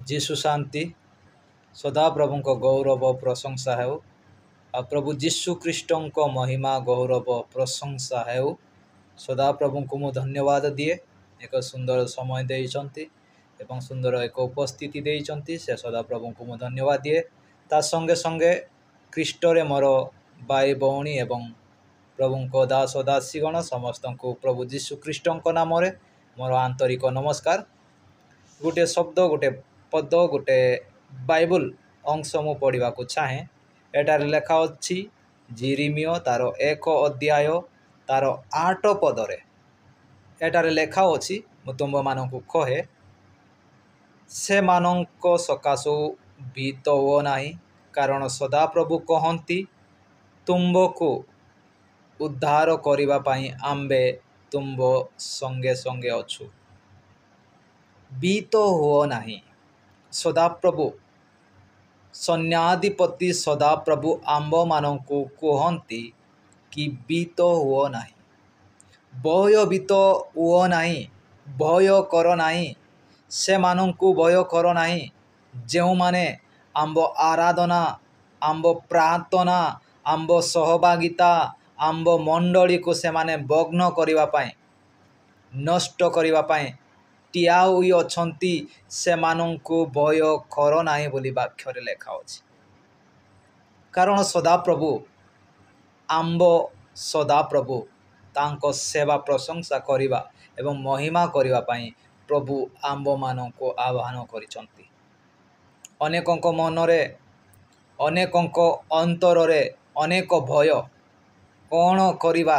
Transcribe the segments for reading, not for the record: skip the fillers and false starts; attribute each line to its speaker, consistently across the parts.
Speaker 1: जीशु शांति सदाप्रभु गौरव प्रशंसा हेउ प्रभु जीशु ख्रीष्ट महिमा गौरव प्रशंसा हेउ सदाप्रभु को मु धन्यवाद दिए एक सुंदर समय देइचंती एवं सुंदर एक उपस्थिति देइचंती से सदाप्रभु को मु धन्यवाद दिए ता संगे संगे ख्रीष्टरे मोर भाई भौणी एवं प्रभु को दास दासीगण समस्त को प्रभु जीशु ख्रीष्ट नाम मोर आंतरिक नमस्कार। गोटे शब्द गोटे पद गोटे बाइबल अंश मु पढ़ा चाहे एटार लेखा अच्छी जिरिमियो तार 1 अध्याय तार 8 पदरे एटार लेखा अच्छी मु तुम मानक कहे से मानक सकाशु भीत हो नाही कारण सदाप्रभु कहती तुमको उद्धार करिबा पाई आम्बे तुम संगे संगे अछु भीत हो नाही। सदाप्रभु सैन्याधिपति सदाप्रभु आंब मानकु कहती कि भीत हो नाही भयभीत हो नाही भय कर नाही से मानकु भय कर नाही जो माने आंब आराधना आंब प्रार्थना आंब सहभागिता आंब मंडली को से माने भग्न करिबा पाई नष्ट करिबा पाई टिया हुई अछंती से मानकु भय कर नाही बोली वाक्य लेखा अछि कारण सदाप्रभु आंब सदाप्रभु तांको सेवा प्रशंसा करिबा एवं महिमा करिबा पाई प्रभु आंब मानकु आह्वान करिसंती अनेकंक मनरे अनेकंक अंतररे अनेक भय कौन करिबा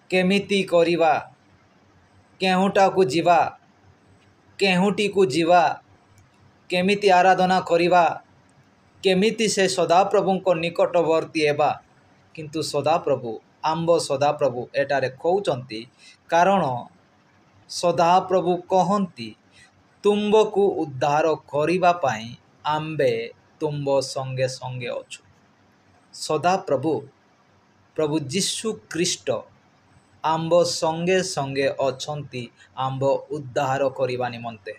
Speaker 1: केमिति करिबा केहुटा को जीवा केहुटी को जीवा केमिति आराधना करिबा केमिति से सदाप्रभु को निकटवर्ती हेबा किंतु सदाप्रभु आंब सदाप्रभु एटारे कहउचंती कारण सदाप्रभु कहती तुमको उद्धार करिबा पाई आम्बे तुम संगे संगे अछु सदाप्रभु प्रभु जीशु ख्रीष्ट आंब संगे संगे अछंती आंब उद्धार करिबा निमंते